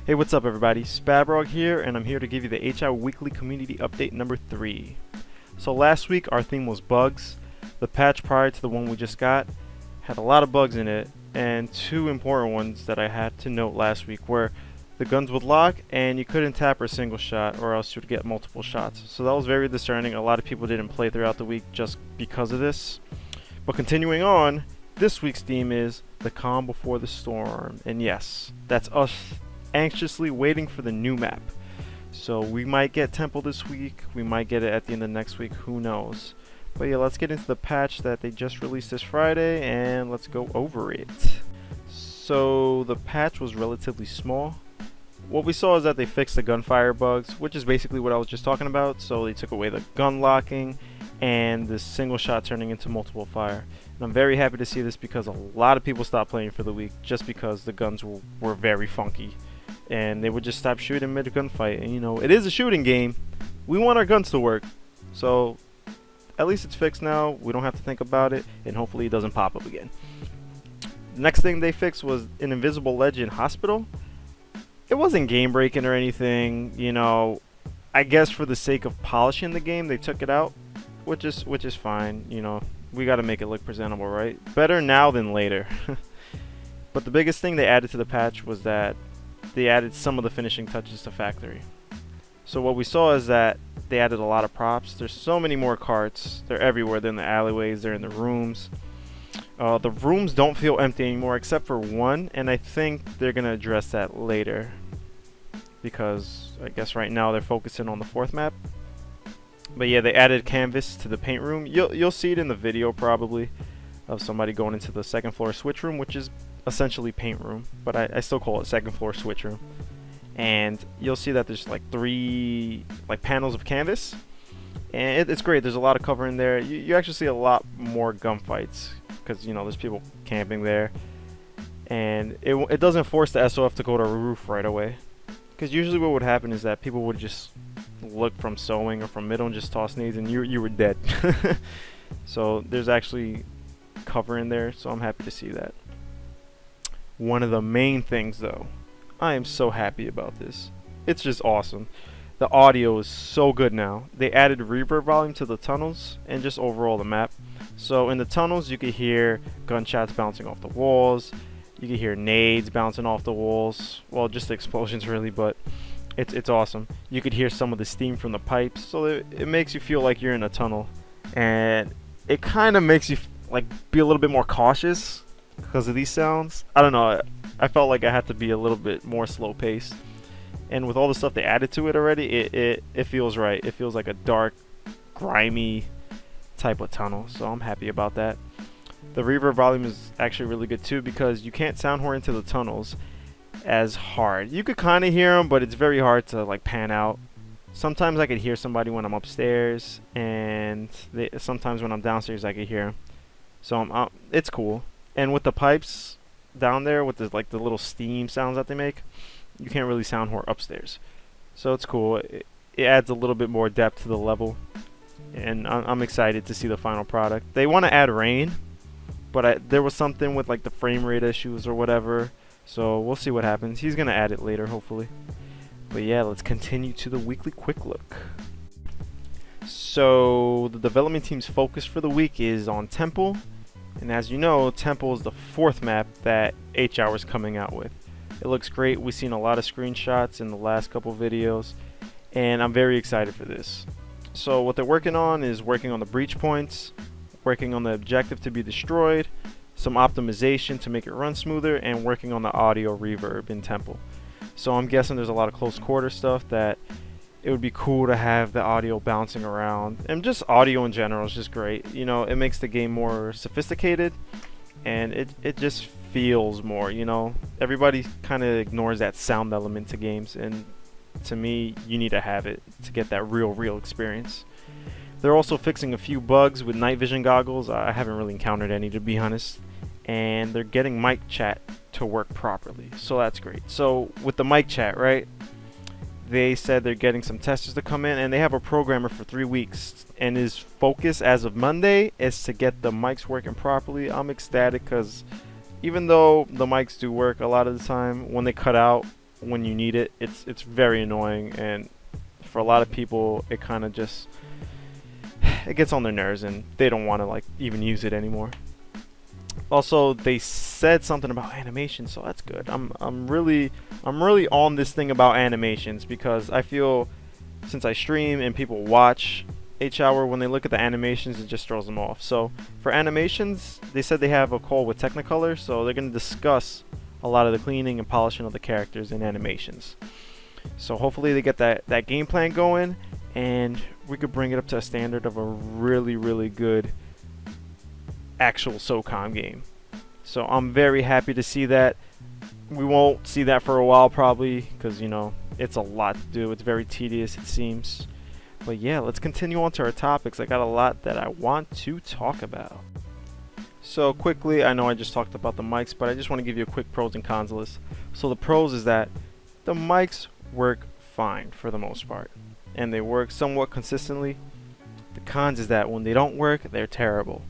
Hey, what's up everybody? Spabrog here, and I'm here to give you the HI Weekly Community Update number 3. So last week our theme was bugs. The patch prior to the one we just got had a lot of bugs in it, and two important ones that I had to note last week were the guns would lock and you couldn't tap or single shot, or else you'd get multiple shots. So that was very discerning. A lot of people didn't play throughout the week just because of this. But continuing on, this week's theme is the calm before the storm, and yes, that's us anxiously waiting for the new map. So we might get Temple this week, we might get it at the end of next week, who knows. But yeah, let's get into the patch that they just released this Friday and let's go over it. So the patch was relatively small. What we saw is that they fixed the gunfire bugs, which is basically what I was just talking about. So they took away the gun locking and the single shot turning into multiple fire. And I'm very happy to see this because a lot of people stopped playing for the week just because the guns were very funky. And they would just stop shooting mid gunfight. And you know, it is a shooting game. We want our guns to work. So at least it's fixed now. We don't have to think about it, and hopefully it doesn't pop up again. The next thing they fixed was an invisible ledge in hospital. It wasn't game breaking or anything, you know. I guess for the sake of polishing the game, they took it out, which is fine. You know, we got to make it look presentable, right? Better now than later. But the biggest thing they added to the patch was that they added some of the finishing touches to factory. So what we saw is that they added a lot of props. There's so many more carts. They're everywhere. They're in the alleyways. They're in the rooms. The rooms don't feel empty anymore except for one, and I think they're going to address that later because I guess right now they're focusing on the fourth map. But yeah, they added canvas to the paint room. You'll see it in the video probably of somebody going into the second floor switch room, which is essentially paint room, but I still call it second floor switch room. And you'll see that there's like 3 panels of canvas, and it's great. There's a lot of cover in there. You actually see a lot more gunfights because, you know, there's people camping there, and it doesn't force the SOF to go to a roof right away, because usually what would happen is that people would just look from sewing or from middle and just toss nades and you were dead. So there's actually cover in there, so I'm happy to see that. One of the main things though, I am so happy about this. It's just awesome. The audio is so good now. They added reverb volume to the tunnels and just overall the map. So in the tunnels you could hear gunshots bouncing off the walls. You could hear nades bouncing off the walls. Well, just the explosions really, but it's awesome. You could hear some of the steam from the pipes. So it makes you feel like you're in a tunnel. And it kind of makes you like be a little bit more cautious because of these sounds. I don't know, I felt like I had to be a little bit more slow paced, and with all the stuff they added to it already, it feels right. It feels like a dark, grimy type of tunnel, so I'm happy about that. The reverb volume is actually really good too because you can't sound horn into the tunnels as hard. You could kind of hear them, but it's very hard to like pan out. Sometimes I could hear somebody when I'm upstairs, and sometimes when I'm downstairs I could hear them. So it's cool. And with the pipes down there, with the little steam sounds that they make, you can't really sound horn upstairs. So it's cool. It adds a little bit more depth to the level, and I'm excited to see the final product. They want to add rain, but there was something with like the frame rate issues or whatever. So we'll see what happens. He's gonna add it later, hopefully. But yeah, let's continue to the weekly quick look. So the development team's focus for the week is on Temple. And as you know, Temple is the 4th map that HR is coming out with. It looks great. We've seen a lot of screenshots in the last couple videos, and I'm very excited for this. So what they're working on is working on the breach points, working on the objective to be destroyed, some optimization to make it run smoother, and working on the audio reverb in Temple. So I'm guessing there's a lot of close quarter stuff that it would be cool to have the audio bouncing around, and just audio in general is just great. You know, it makes the game more sophisticated, and it just feels more, you know. Everybody kind of ignores that sound element to games, and to me, you need to have it to get that real experience. They're also fixing a few bugs with night vision goggles. I haven't really encountered any, to be honest. And they're getting mic chat to work properly, so that's great. So with the mic chat, right, they said they're getting some testers to come in, and they have a programmer for 3 weeks, and his focus as of Monday is to get the mics working properly. I'm ecstatic because even though the mics do work a lot of the time, when they cut out, when you need it. It's very annoying, and for a lot of people, it kind of just it gets on their nerves, and they don't want to like even use it anymore. Also, they said something about animation, so that's good. I'm really on this thing about animations, because I feel since I stream and people watch H-Hour, when they look at the animations, it just throws them off. So for animations, they said they have a call with Technicolor, so they're going to discuss a lot of the cleaning and polishing of the characters in animations. So hopefully they get that game plan going, and we could bring it up to a standard of a really good actual SOCOM game. So I'm very happy to see that. We won't see that for a while probably, because you know it's a lot to do. It's very tedious, it seems. But yeah, let's continue on to our topics. I got a lot that I want to talk about. So quickly, I know I just talked about the mics, but I just want to give you a quick pros and cons list. So the pros is that the mics work fine for the most part, and they work somewhat consistently. The cons is that when they don't work, they're terrible.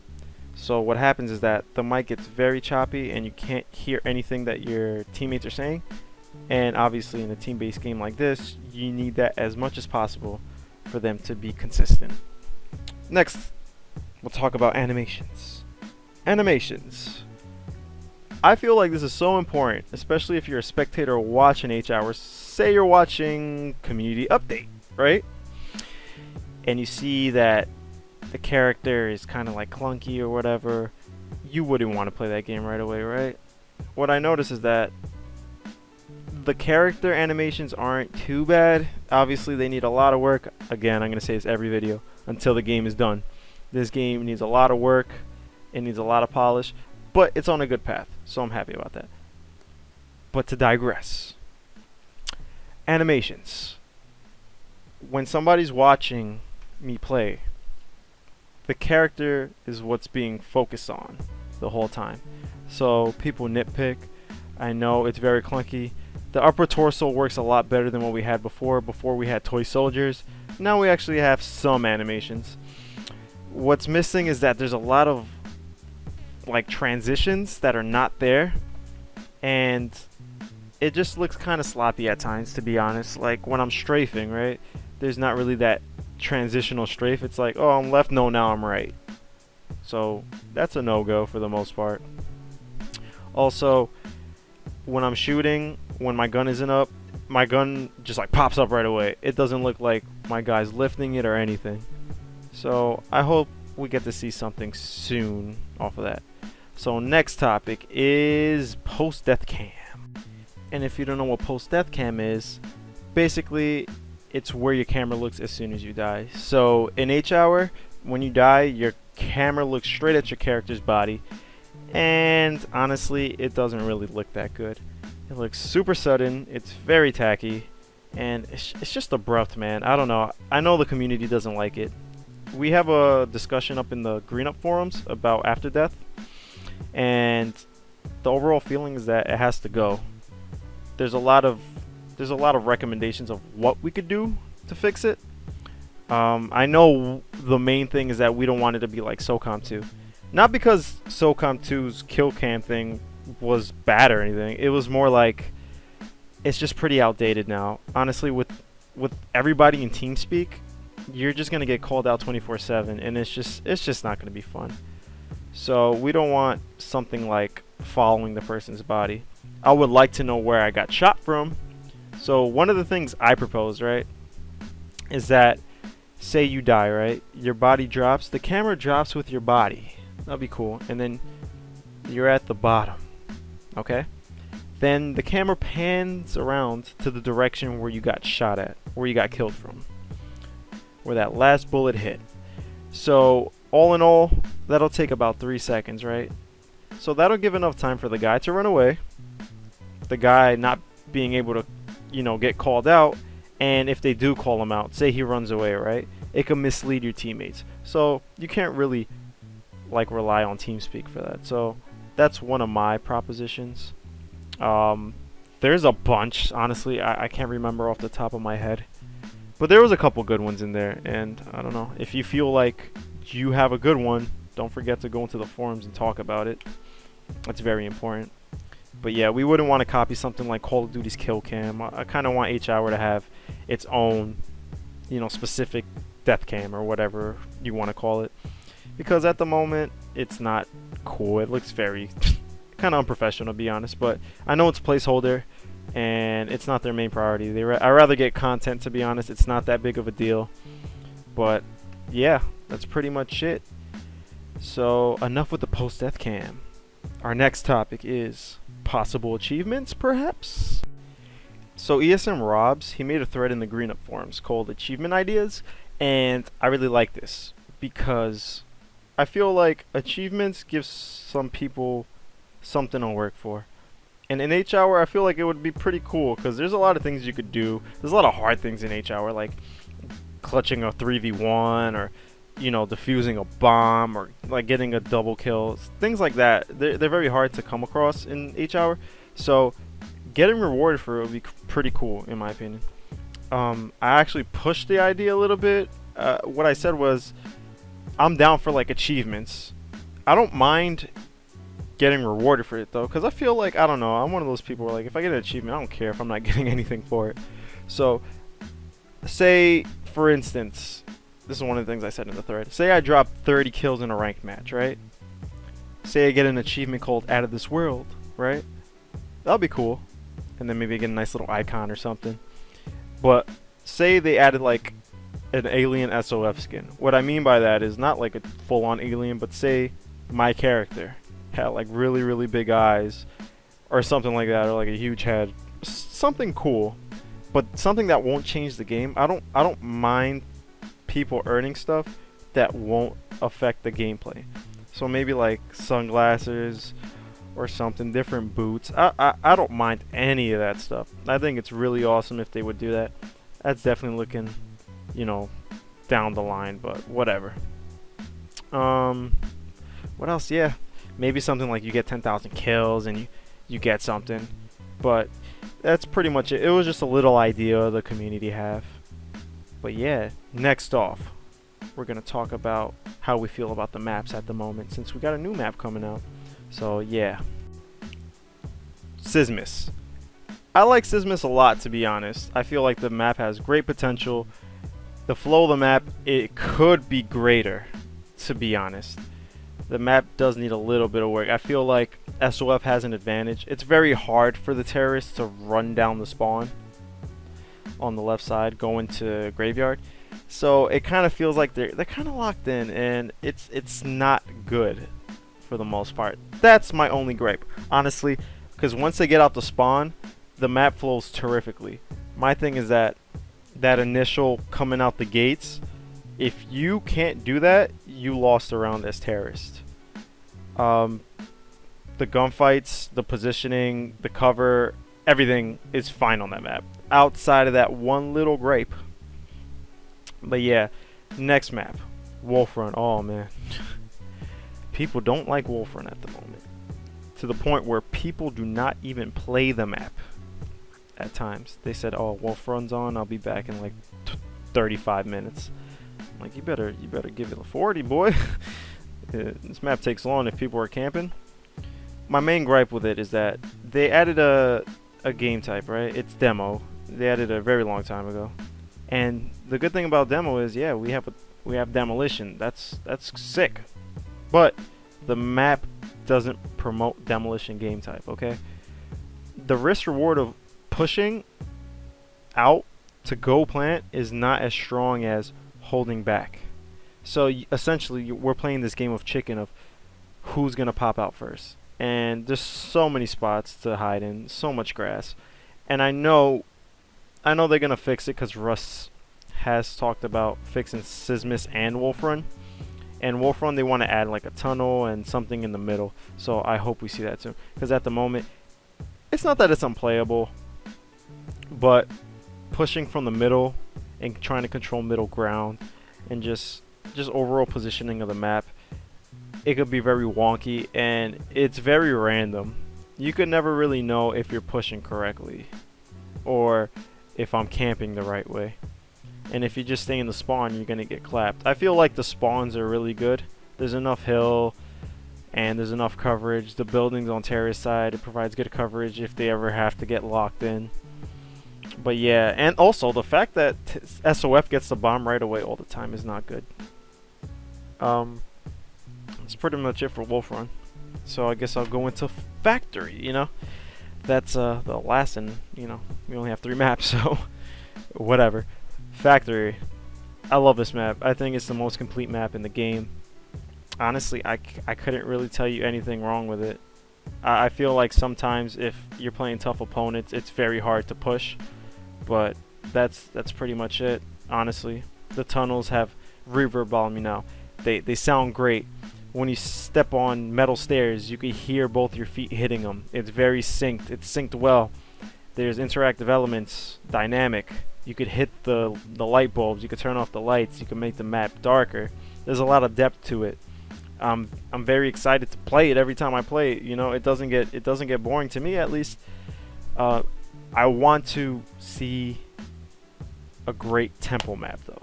So what happens is that the mic gets very choppy and you can't hear anything that your teammates are saying. And obviously in a team-based game like this, you need that as much as possible for them to be consistent. Next, we'll talk about animations. Animations. I feel like this is so important, especially if you're a spectator watching H-Hour. Say you're watching Community Update, right? And you see that the character is kind of like clunky or whatever. You wouldn't want to play that game right away, right? What I notice is that the character animations aren't too bad. Obviously they need a lot of work. Again, I'm going to say this every video until the game is done. This game needs a lot of work. It needs a lot of polish, but it's on a good path, so I'm happy about that. But to digress, animations. When somebody's watching me play, the character is what's being focused on the whole time. So people nitpick. I know it's very clunky. The upper torso works a lot better than what we had before. Before we had toy soldiers. Now we actually have some animations. What's missing is that there's a lot of like transitions that are not there, and it just looks kind of sloppy at times, to be honest. Like when I'm strafing, right? There's not really that transitional strafe. It's like, oh, I'm left, no, now I'm right. So that's a no-go for the most part. Also, when I'm shooting, when my gun isn't up, my gun just like pops up right away. It doesn't look like my guy's lifting it or anything. So I hope we get to see something soon off of that. So next topic is post-death cam. And if you don't know what post-death cam is, basically it's where your camera looks as soon as you die. So in H-Hour, when you die, your camera looks straight at your character's body, and honestly it doesn't really look that good. It looks super sudden, it's very tacky, and it's just abrupt, man. I don't know. I know the community doesn't like it. We have a discussion up in the Green Up forums about After Death, and the overall feeling is that it has to go. There's a lot of recommendations of what we could do to fix it. I know the main thing is that we don't want it to be like SOCOM 2. Not because SOCOM 2's kill cam thing was bad or anything. It was more like it's just pretty outdated now. Honestly, with everybody in TeamSpeak, you're just gonna get called out 24/7, and it's just not gonna be fun. So we don't want something like following the person's body. I would like to know where I got shot from. So one of the things I propose, right, is that say you die, right? Your body drops, the camera drops with your body. That'd be cool. And then you're at the bottom. Okay? Then the camera pans around to the direction where you got shot at, where you got killed from, where that last bullet hit. So all in all, that'll take about 3 seconds, right? So that'll give enough time for the guy to run away, the guy not being able to, get called out, and if they do call him out, say he runs away, right? It can mislead your teammates. So you can't really rely on TeamSpeak for that. So that's one of my propositions. There's a bunch, honestly. I can't remember off the top of my head, but there was a couple good ones in there, and I don't know. If you feel like you have a good one, don't forget to go into the forums and talk about it. That's very important. But yeah, we wouldn't want to copy something like Call of Duty's kill cam. I kind of want H-Hour to have its own, specific death cam or whatever you want to call it. Because at the moment, it's not cool. It looks very kind of unprofessional, to be honest. But I know it's placeholder, and it's not their main priority. I'd rather get content, to be honest. It's not that big of a deal. But yeah, that's pretty much it. So enough with the post-death cam. Our next topic is possible achievements, perhaps? So ESM Robs, he made a thread in the Green Up forums called Achievement Ideas, and I really like this because I feel like achievements give some people something to work for. And in H-Hour, I feel like it would be pretty cool because there's a lot of things you could do. There's a lot of hard things in H-Hour, like clutching a 3v1 or defusing a bomb or like getting a double kill, things like that. They're very hard to come across in H-Hour, so getting rewarded for it would be pretty cool in my opinion. I actually pushed the idea a little bit. What I said was I'm down for like achievements. I don't mind getting rewarded for it though, because I feel like, I don't know, I'm one of those people where like if I get an achievement I don't care if I'm not getting anything for it. So say for instance, this is one of the things I said in the thread. Say I drop 30 kills in a ranked match, right? Say I get an achievement called Out of This World, right? That'll be cool. And then maybe I get a nice little icon or something. But say they added like an alien SOF skin. What I mean by that is not like a full-on alien, but say my character had like really, really big eyes or something like that, or like a huge head. Something cool, but something that won't change the game. I don't mind people earning stuff that won't affect the gameplay. So maybe like sunglasses or something, different boots. I don't mind any of that stuff. I think it's really awesome if they would do that. That's definitely looking, down the line, but whatever. What else? Yeah, maybe something like you get 10,000 kills and you get something. But that's pretty much it. It was just a little idea the community have. But yeah, next off, we're going to talk about how we feel about the maps at the moment, since we got a new map coming out. So yeah. Sismus. I like Sismus a lot, to be honest. I feel like the map has great potential. The flow of the map, it could be greater, to be honest. The map does need a little bit of work. I feel like SOF has an advantage. It's very hard for the terrorists to run down the spawn on the left side going to graveyard, so it kind of feels like they're kind of locked in, and it's not good for the most part. That's my only gripe, honestly, because once they get out the spawn, the map flows terrifically. My thing is that initial coming out the gates, if you can't do that, you lost a round as terrorist. The gunfights, the positioning, the cover, everything is fine on that map, outside of that one little gripe. But yeah, next map, Wolf Run. Oh man, people don't like Wolf Run at the moment, to the point where people do not even play the map at times. They said, oh, Wolf Run's on, I'll be back in like 35 minutes. I'm like, you better give it a 40, boy. This map takes long if people are camping. My main gripe with it is that they added a game type, right? It's demo. They added it a very long time ago. And the good thing about demo is, yeah, we have demolition. That's sick. But the map doesn't promote demolition game type, okay? The risk reward of pushing out to go plant is not as strong as holding back. So essentially we're playing this game of chicken of who's gonna pop out first. And there's so many spots to hide in, so much grass. And I know they're gonna fix it, because Russ has talked about fixing Sismus and Wolf Run. And Wolf Run, they want to add like a tunnel and something in the middle. So I hope we see that soon, because at the moment, it's not that it's unplayable, but pushing from the middle and trying to control middle ground and just overall positioning of the map, it could be very wonky, and it's very random. You could never really know if you're pushing correctly or if I'm camping the right way. And if you just stay in the spawn, you're gonna get clapped. I feel like the spawns are really good. There's enough hill and there's enough coverage. The building's on Terra's side. It provides good coverage if they ever have to get locked in. But yeah, and also the fact that SOF gets the bomb right away all the time is not good. That's pretty much it for Wolf Run. So I guess I'll go into Factory, you know? That's the last, and you know, we only have 3 maps, so whatever. Factory. I love this map. I think it's the most complete map in the game. Honestly, I couldn't really tell you anything wrong with it. I feel like sometimes if you're playing tough opponents, it's very hard to push, but that's pretty much it, honestly. The tunnels have reverb on me now. They sound great. When you step on metal stairs, you can hear both your feet hitting them. It's very synced. It's synced well. There's interactive elements, dynamic. You could hit the light bulbs. You could turn off the lights. You can make the map darker. There's a lot of depth to it. I'm very excited to play it every time I play it. You know, it doesn't get boring to me, at least. I want to see a great temple map though.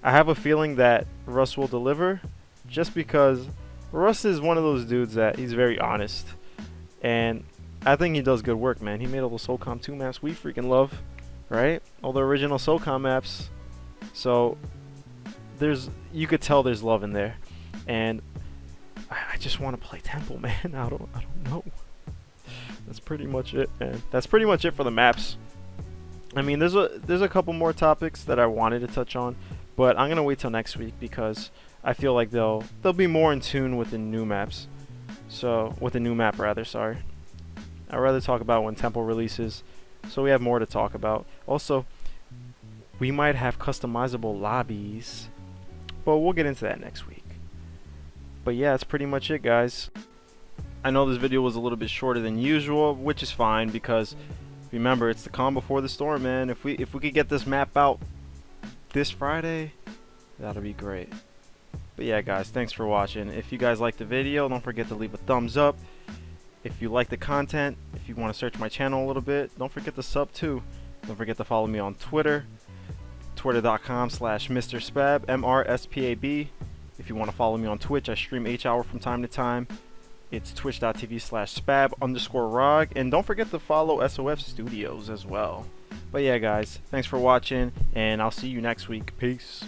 I have a feeling that Russ will deliver, just because Russ is one of those dudes that he's very honest, and I think he does good work, man. He made all the SOCOM 2 maps we freaking love, right? All the original SOCOM maps. So you could tell there's love in there, and I just want to play temple, man. I don't know. That's pretty much it, man. That's pretty much it for the maps. I mean, there's a couple more topics that I wanted to touch on, but I'm gonna wait till next week because I feel like they'll be more in tune with the new maps. So with the new map rather, sorry. I'd rather talk about when Temple releases, so we have more to talk about. Also, we might have customizable lobbies, but we'll get into that next week. But yeah, that's pretty much it, guys. I know this video was a little bit shorter than usual, which is fine because remember, it's the calm before the storm, man. If we could get this map out this Friday, that'll be great. But yeah, guys, thanks for watching. If you guys liked the video, don't forget to leave a thumbs up. If you like the content, if you want to search my channel a little bit, don't forget to sub too. Don't forget to follow me on Twitter, twitter.com/MrSpab, MRSPAB. If you want to follow me on Twitch, I stream H-Hour from time to time. It's twitch.tv/spab_rog. And don't forget to follow SOF Studios as well. But yeah, guys, thanks for watching, and I'll see you next week. Peace.